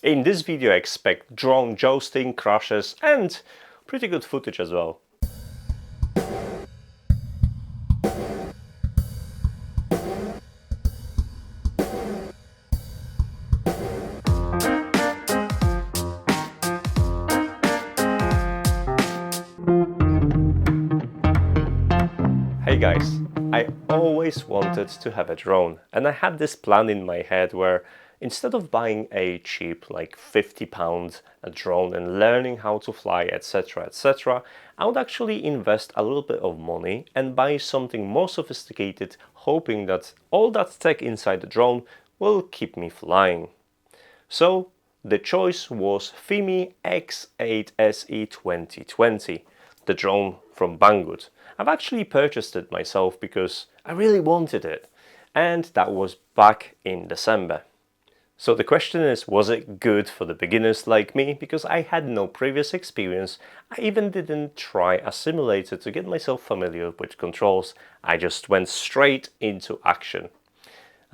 In this video I expect drone jousting, crashes and pretty good footage as well. Hey guys, I always wanted to have a drone, and I had this plan in my head where instead of buying a cheap like £50 a drone and learning how to fly, etc, I would actually invest a little bit of money and buy something more sophisticated, hoping that all that tech inside the drone will keep me flying. So the choice was FIMI X8 SE 2020, the drone from Banggood. I've actually purchased it myself because I really wanted it, and that was back in December. So the question is, was it good for the beginners like me? Because I had no previous experience. I even didn't try a simulator to get myself familiar with controls. I just went straight into action.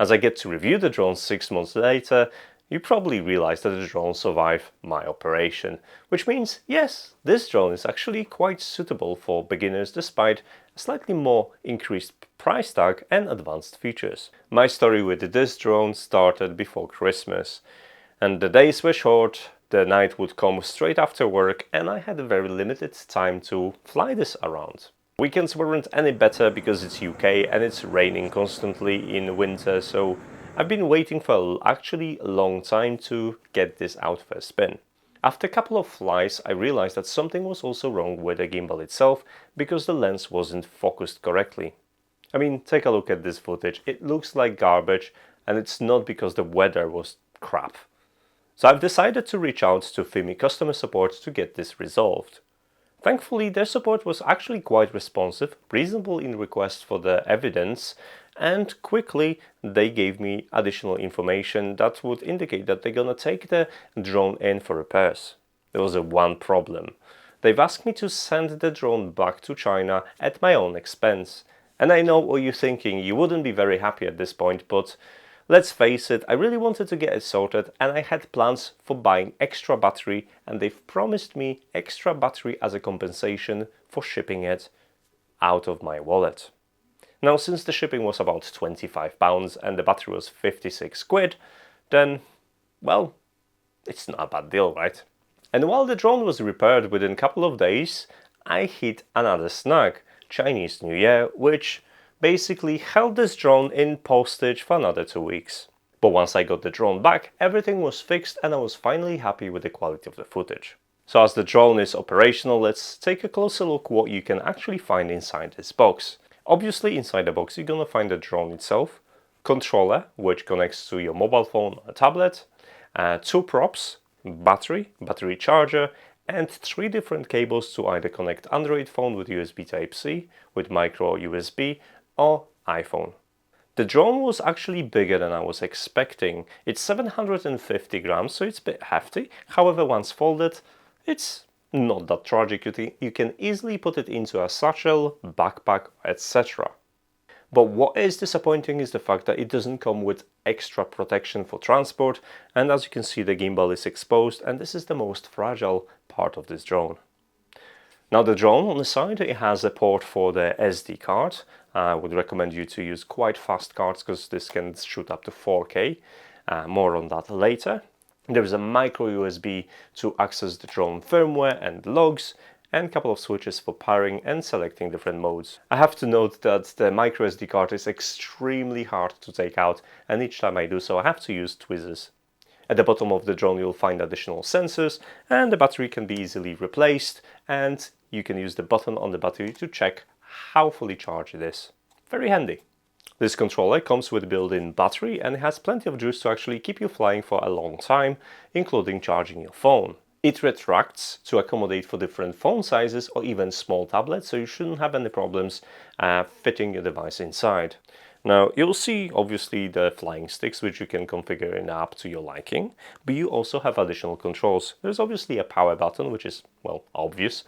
As I get to review the drone 6 months later, you probably realize that the drone survived my operation, which means, yes, this drone is actually quite suitable for beginners despite a slightly more increased price tag and advanced features. My story with this drone started before Christmas, and the days were short, the night would come straight after work, and I had a very limited time to fly this around. Weekends weren't any better because it's UK and it's raining constantly in winter, so I've been waiting for actually a long time to get this out for a spin. After a couple of flies, I realized that something was also wrong with the gimbal itself because the lens wasn't focused correctly. I mean, take a look at this footage. It looks like garbage, and it's not because the weather was crap. So I've decided to reach out to FIMI customer support to get this resolved. Thankfully, their support was actually quite responsive, reasonable in requests for the evidence, and quickly they gave me additional information that would indicate that they're gonna take the drone in for repairs. There was one problem. They've asked me to send the drone back to China at my own expense. And I know what you're thinking, you wouldn't be very happy at this point, but let's face it, I really wanted to get it sorted, and I had plans for buying extra battery, and they've promised me extra battery as a compensation for shipping it out of my wallet. Now, since the shipping was about £25 and the battery was 56 quid, then, well, it's not a bad deal, right? And while the drone was repaired within a couple of days, I hit another snag, Chinese New Year, which basically held this drone in postage for another 2 weeks. But once I got the drone back, everything was fixed and I was finally happy with the quality of the footage. So as the drone is operational, let's take a closer look what you can actually find inside this box. Obviously, inside the box you're gonna find the drone itself, controller which connects to your mobile phone or tablet, 2 props, battery charger, and 3 different cables to either connect Android phone with USB Type-C, with micro USB, or iPhone. The drone was actually bigger than I was expecting. It's 750 grams, so it's a bit hefty. However, once folded, it's not that tragic. You can easily put it into a satchel, backpack, etc. But what is disappointing is the fact that it doesn't come with extra protection for transport, and as you can see, the gimbal is exposed, and this is the most fragile part of this drone. Now the drone on the side, it has a port for the SD card. I would recommend you to use quite fast cards because this can shoot up to 4K. More on that later. There is a micro USB to access the drone firmware and logs, and a couple of switches for pairing and selecting different modes. I have to note that the micro SD card is extremely hard to take out, and each time I do so I have to use tweezers. At the bottom of the drone you'll find additional sensors, and the battery can be easily replaced, and you can use the button on the battery to check how fully charged it is. Very handy. This controller comes with a built-in battery and it has plenty of juice to actually keep you flying for a long time, including charging your phone. It retracts to accommodate for different phone sizes or even small tablets, so you shouldn't have any problems fitting your device inside. Now you'll see obviously the flying sticks, which you can configure in the app to your liking, but you also have additional controls. There's obviously a power button, which is, well, obvious,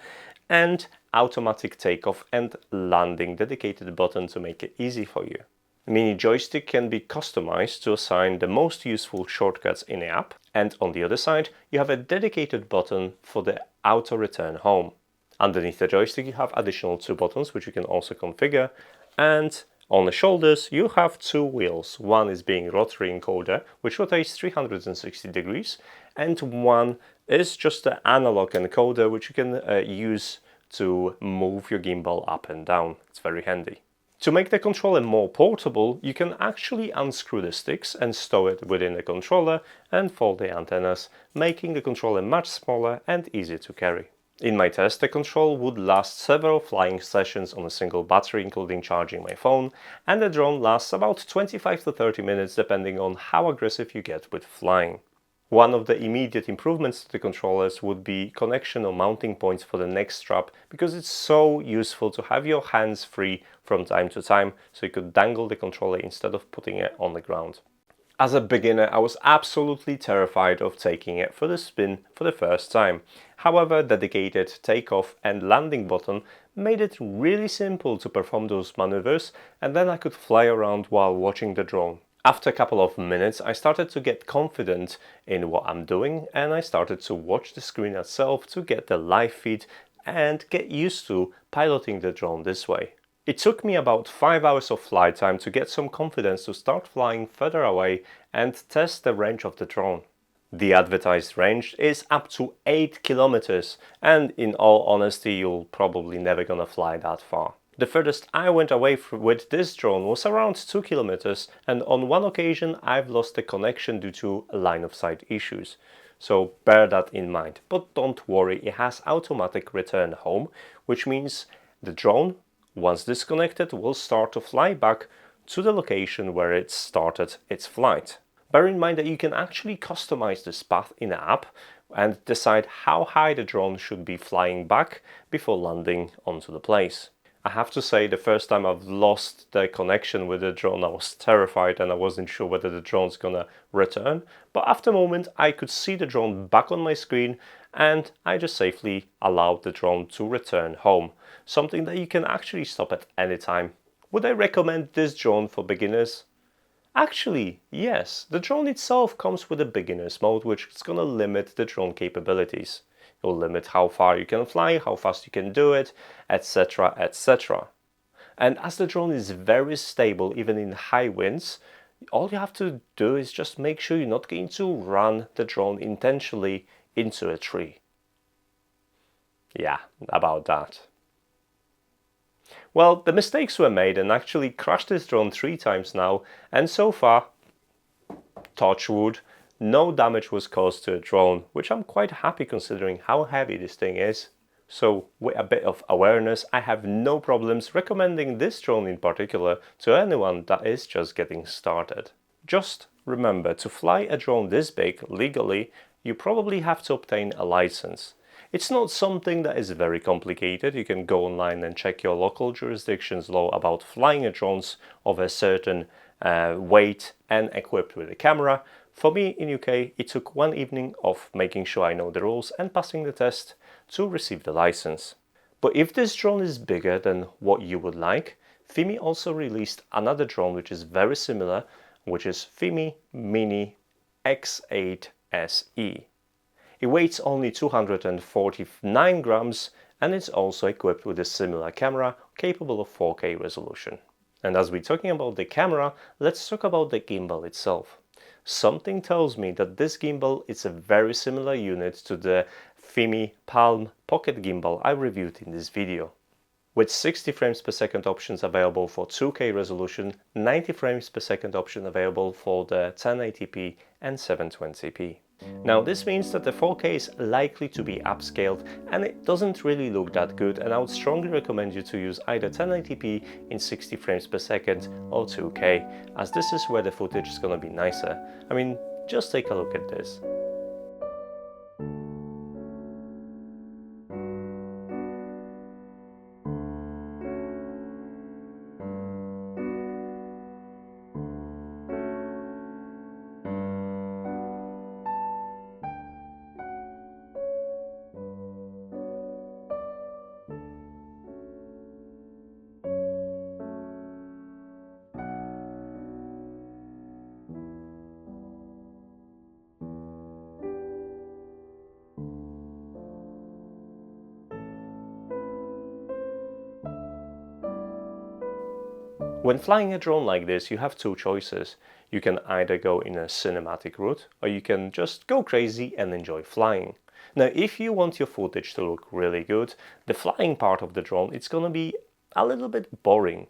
and automatic takeoff and landing dedicated button to make it easy for you. The mini joystick can be customized to assign the most useful shortcuts in the app, And on the other side, you have a dedicated button for the auto return home. Underneath the joystick, you have additional 2 buttons, which you can also configure. And on the shoulders, you have 2 wheels. One is being rotary encoder, which rotates 360 degrees, and one is just the analog encoder, which you can use to move your gimbal up and down. It's very handy. To make the controller more portable, you can actually unscrew the sticks and stow it within the controller and fold the antennas, making the controller much smaller and easier to carry. In my test, the control would last several flying sessions on a single battery, including charging my phone, and the drone lasts about 25 to 30 minutes depending on how aggressive you get with flying. One of the immediate improvements to the controllers would be connection or mounting points for the neck strap, because it's so useful to have your hands free from time to time, so you could dangle the controller instead of putting it on the ground. As a beginner, I was absolutely terrified of taking it for the spin for the first time. However, the dedicated takeoff and landing button made it really simple to perform those maneuvers, and then I could fly around while watching the drone. After a couple of minutes, I started to get confident in what I'm doing, and I started to watch the screen itself to get the live feed and get used to piloting the drone this way. It took me about 5 hours of flight time to get some confidence to start flying further away and test the range of the drone. The advertised range is up to 8 kilometers, and in all honesty, you're probably never gonna fly that far. The furthest I went away with this drone was around 2 kilometers, and on one occasion I've lost the connection due to line of sight issues. So bear that in mind. But don't worry, it has automatic return home, which means the drone, once disconnected, will start to fly back to the location where it started its flight. Bear in mind that you can actually customize this path in the app and decide how high the drone should be flying back before landing onto the place. I have to say, the first time I've lost the connection with the drone, I was terrified and I wasn't sure whether the drone's gonna return. But after a moment, I could see the drone back on my screen and I just safely allowed the drone to return home. Something that you can actually stop at any time. Would I recommend this drone for beginners? Actually, yes. The drone itself comes with a beginner's mode, which is gonna limit the drone capabilities. It will limit how far you can fly, how fast you can do it, etc, etc. And as the drone is very stable even in high winds, all you have to do is just make sure you're not going to run the drone intentionally into a tree. Yeah, about that. Well, the mistakes were made and actually crashed this drone 3 times now, and so far, touch wood, no damage was caused to a drone, which I'm quite happy considering how heavy this thing is. So with a bit of awareness, I have no problems recommending this drone in particular to anyone that is just getting started. Just remember, to fly a drone this big legally, you probably have to obtain a license. It's not something that is very complicated. You can go online and check your local jurisdiction's law about flying a drones of a certain weight and equipped with a camera. For me in UK, it took 1 evening of making sure I know the rules and passing the test to receive the license. But if this drone is bigger than what you would like, FIMI also released another drone which is very similar, which is FIMI Mini X8 SE. It weighs only 249 grams and it's also equipped with a similar camera capable of 4K resolution. And as we're talking about the camera, let's talk about the gimbal itself. Something tells me that this gimbal is a very similar unit to the FIMI Palm Pocket gimbal I reviewed in this video. With 60 frames per second options available for 2K resolution, 90 frames per second option available for the 1080p and 720p. Now this means that the 4K is likely to be upscaled and it doesn't really look that good, and I would strongly recommend you to use either 1080p in 60 frames per second or 2K, as this is where the footage is gonna be nicer. I mean, just take a look at this. When flying a drone like this, you have two choices. You can either go in a cinematic route, or you can just go crazy and enjoy flying. Now, if you want your footage to look really good, the flying part of the drone, it's gonna be a little bit boring.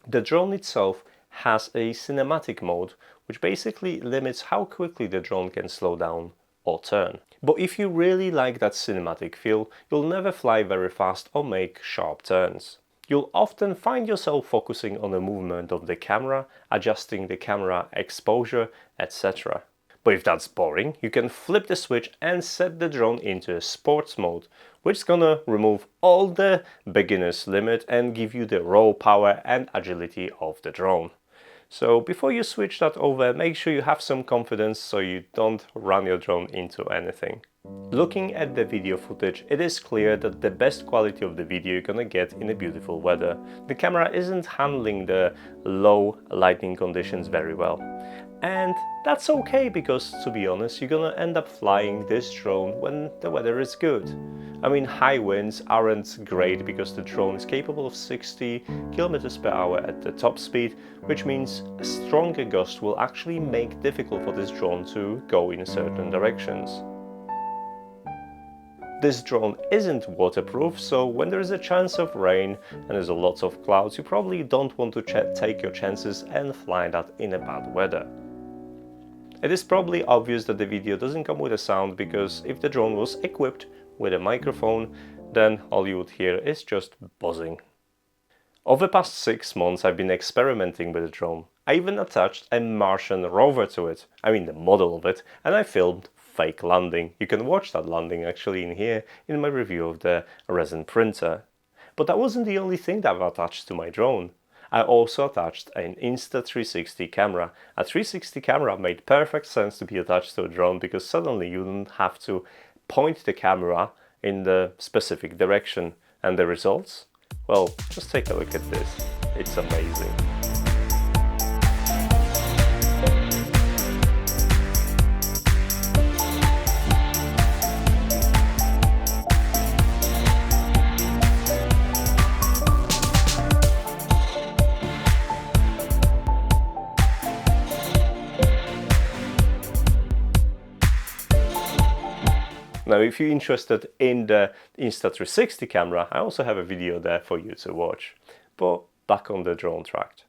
The drone itself has a cinematic mode, which basically limits how quickly the drone can slow down or turn. But if you really like that cinematic feel, you'll never fly very fast or make sharp turns. You'll often find yourself focusing on the movement of the camera, adjusting the camera exposure, etc. But if that's boring, you can flip the switch and set the drone into a sports mode, which is gonna remove all the beginner's limit and give you the raw power and agility of the drone. So before you switch that over, make sure you have some confidence so you don't run your drone into anything. Looking at the video footage, it is clear that the best quality of the video you're gonna get in the beautiful weather. The camera isn't handling the low lighting conditions very well. And that's okay, because to be honest, you're gonna end up flying this drone when the weather is good. I mean, high winds aren't great because the drone is capable of 60 km per hour at the top speed, which means a stronger gust will actually make it difficult for this drone to go in certain directions. This drone isn't waterproof, so when there is a chance of rain and there's a lot of clouds, you probably don't want to take your chances and fly that in a bad weather. It is probably obvious that the video doesn't come with a sound, because if the drone was equipped with a microphone, then all you would hear is just buzzing. Over the past 6 months I've been experimenting with the drone. I even attached a Martian rover to it, I mean the model of it, and I filmed fake landing. You can watch that landing actually in here in my review of the resin printer. But that wasn't the only thing that I've attached to my drone. I also attached an Insta360 camera. A 360 camera made perfect sense to be attached to a drone, because suddenly you don't have to point the camera in the specific direction. And the results? Well, just take a look at this. It's amazing. Now, if you're interested in the Insta360 camera, I also have a video there for you to watch. But back on the drone track.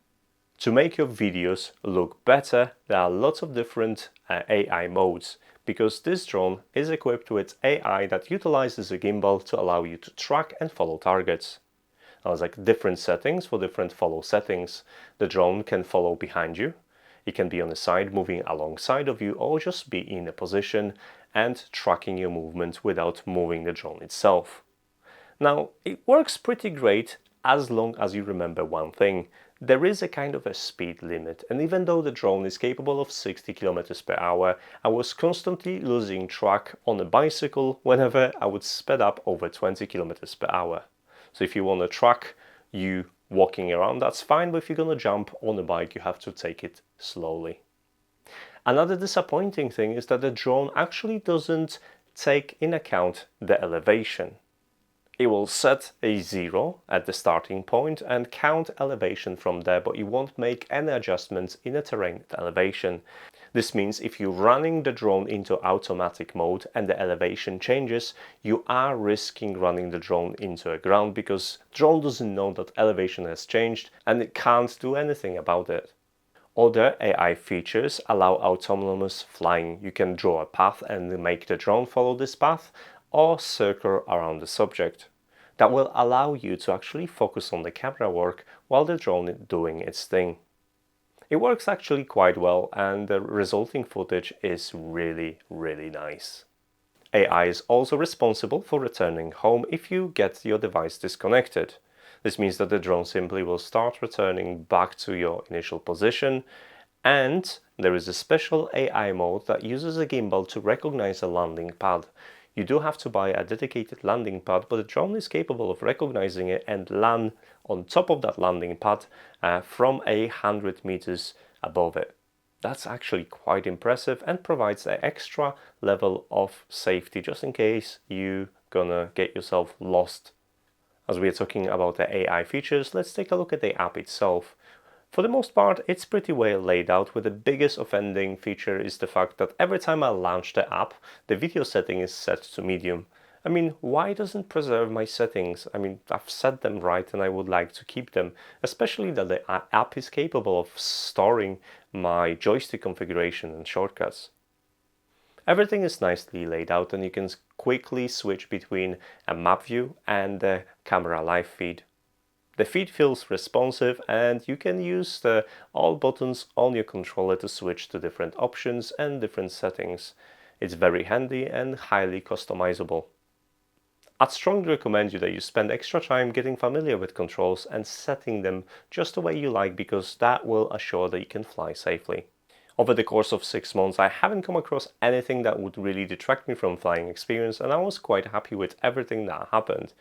To make your videos look better, there are lots of different AI modes, because this drone is equipped with AI that utilizes a gimbal to allow you to track and follow targets. Now, there's like different settings for different follow settings. The drone can follow behind you. It can be on the side, moving alongside of you, or just be in a position and tracking your movement without moving the drone itself. Now, it works pretty great as long as you remember one thing. There is a kind of a speed limit, and even though the drone is capable of 60 km per hour, I was constantly losing track on a bicycle whenever I would speed up over 20 km per hour. So if you want to track you walking around, that's fine, but if you're gonna jump on a bike, you have to take it slowly. Another disappointing thing is that the drone actually doesn't take in account the elevation. It will set a 0 at the starting point and count elevation from there, but it won't make any adjustments in a terrain elevation. This means if you're running the drone into automatic mode and the elevation changes, you are risking running the drone into a ground, because the drone doesn't know that elevation has changed and it can't do anything about it. Other AI features allow autonomous flying. You can draw a path and make the drone follow this path, or circle around the subject. That will allow you to actually focus on the camera work while the drone is doing its thing. It works actually quite well, and the resulting footage is really, really nice. AI is also responsible for returning home if you get your device disconnected. This means that the drone simply will start returning back to your initial position, and there is a special AI mode that uses a gimbal to recognize a landing pad. You do have to buy a dedicated landing pad, but the drone is capable of recognizing it and land on top of that landing pad from 100 meters above it. That's actually quite impressive and provides an extra level of safety just in case you're gonna get yourself lost. As we are talking about the AI features, let's take a look at the app itself. For the most part, it's pretty well laid out, with the biggest offending feature is the fact that every time I launch the app, the video setting is set to medium. I mean, why doesn't preserve my settings? I mean, I've set them right and I would like to keep them, especially that the app is capable of storing my joystick configuration and shortcuts. Everything is nicely laid out and you can quickly switch between a map view and the camera live feed. The feed feels responsive and you can use all buttons on your controller to switch to different options and different settings. It's very handy and highly customizable. I'd strongly recommend you that you spend extra time getting familiar with controls and setting them just the way you like, because that will assure that you can fly safely. Over the course of 6 months, I haven't come across anything that would really detract me from flying experience, and I was quite happy with everything that happened.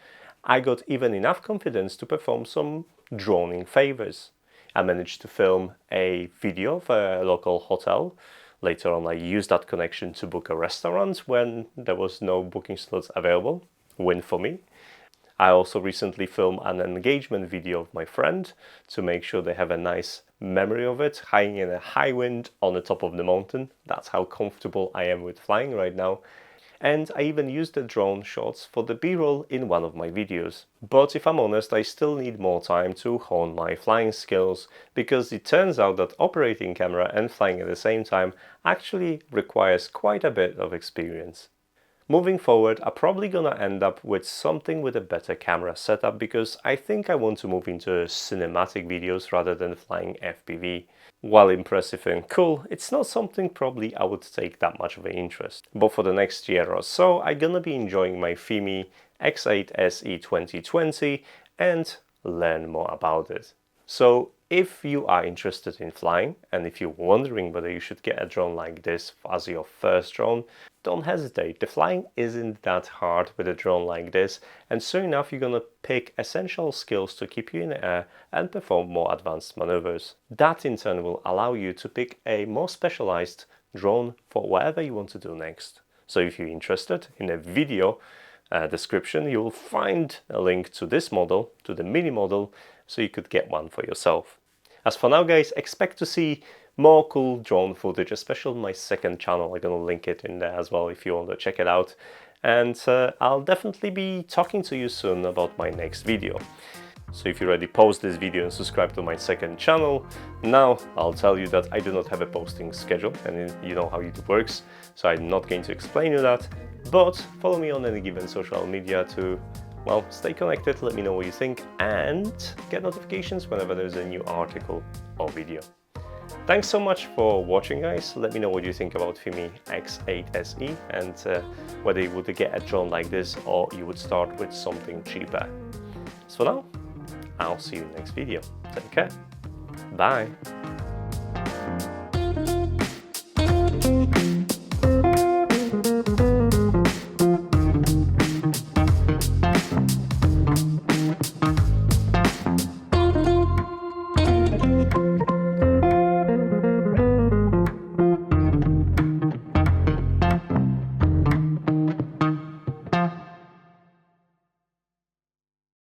I got even enough confidence to perform some droning favors. I managed to film a video of a local hotel. Later on, I used that connection to book a restaurant when there was no booking slots available. Win for me. I also recently filmed an engagement video of my friend to make sure they have a nice memory of it, hanging in a high wind on the top of the mountain. That's how comfortable I am with flying right now. And I even used the drone shots for the B-roll in one of my videos. But if I'm honest, I still need more time to hone my flying skills, because it turns out that operating camera and flying at the same time actually requires quite a bit of experience. Moving forward, I'm probably gonna end up with something with a better camera setup, because I think I want to move into cinematic videos rather than flying FPV. While impressive and cool, it's not something probably I would take that much of an interest. But for the next year or so, I'm gonna be enjoying my FIMI X8 SE 2020 and learn more about it. So if you are interested in flying, and if you're wondering whether you should get a drone like this as your first drone, don't hesitate. The flying isn't that hard with a drone like this, and soon enough you're gonna pick essential skills to keep you in the air and perform more advanced maneuvers. That in turn will allow you to pick a more specialized drone for whatever you want to do next. So if you're interested, in a video description you'll find a link to this model, to the mini model, so you could get one for yourself. As for now guys, expect to see more cool drone footage, especially on my second channel. I'm gonna link it in there as well if you want to check it out. And I'll definitely be talking to you soon about my next video. So if you already paused this video and subscribe to my second channel, now I'll tell you that I do not have a posting schedule, and you know how it works, so I'm not going to explain you that. But follow me on any given social media to, well, stay connected, let me know what you think, and get notifications whenever there's a new article or video. Thanks so much for watching guys. Let me know what you think about FIMI X8 SE and whether you would get a drone like this or you would start with something cheaper. So for now, I'll see you in the next video. Take care. Bye.